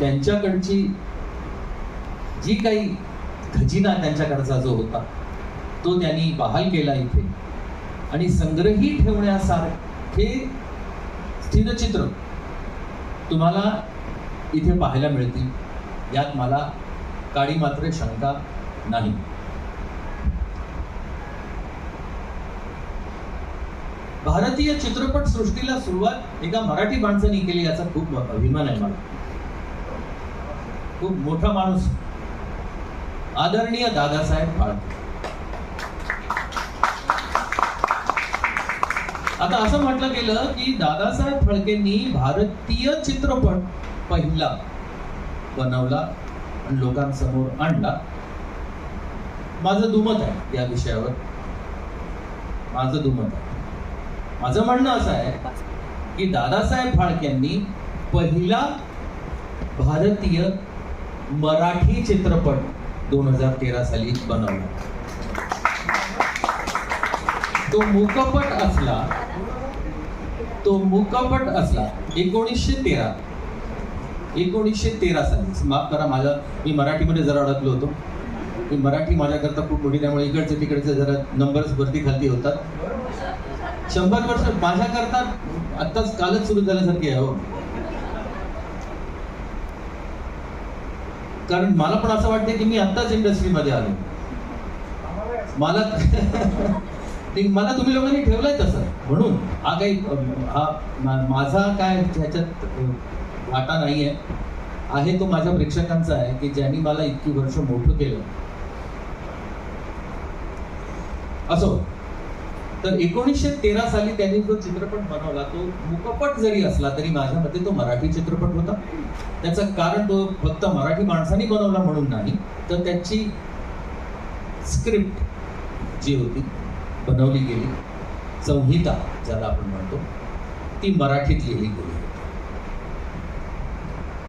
त्यांच्याकडची जी काही खजिना त्यांच्याकडचा जो होता तो त्यांनी बहाल केला इथे आणि संग्रही ठेवण्यासारखे स्थिरचित्र तुम्हाला इथे पाहायला मिळतील, यात मला काळी मात्र शंका नाही. भारतीय चित्रपट सृष्टीला सुरुवात एका मराठी माणसाने केली याचा खूप अभिमान आहे मला. खूप मोठा माणूस आदरणीय दादासाहेब फाळके. आता असं म्हटलं गेलं की दादासाहेब फाळकेंनी भारतीय चित्रपट पहिला बनवला आणि लोकांसमोर आणला. माझं दुमत आहे या विषयावर, माझं दुमत आहे. माझं म्हणणं असं आहे की दादासाहेब फाळकेंनी पहिला भारतीय मराठी चित्रपट 2013 साली बनवला. तो मूकपट असला 1913 साली. माफ करा, मी मराठीमध्ये जरा अडकलो होतो. मी मराठी माझ्याकरता खूप मोठी, त्यामुळे इकडचे तिकडचे जरा नंबर्स वरती खालती होतात. 100 वर्ष माझ्याकरता आत्ताच कालच सुरू झाल्यासारखी आहे हो. कारण मला पण असं वाटतं की मी आत्ताच इंडस्ट्रीमध्ये आलो. मला तुम्ही लोकांनी ठेवलंय तसं, म्हणून माझा काय ह्याच्यात वाटा नाही आहे तो माझ्या प्रेक्षकांचा आहे की ज्यांनी मला इतकी वर्ष मोठं केलं. असो, तर 1913 साली त्यांनी जो चित्रपट बनवला तो मूकपट जरी असला तरी माझ्या मते तो मराठी चित्रपट होता. त्याचं कारण तो फक्त मराठी माणसांनी बनवला म्हणून नाही, तर त्याची स्क्रिप्ट जी होती बनवली गेली, संहिता ज्याला आपण म्हणतो, ती मराठीत लिहिली गेली.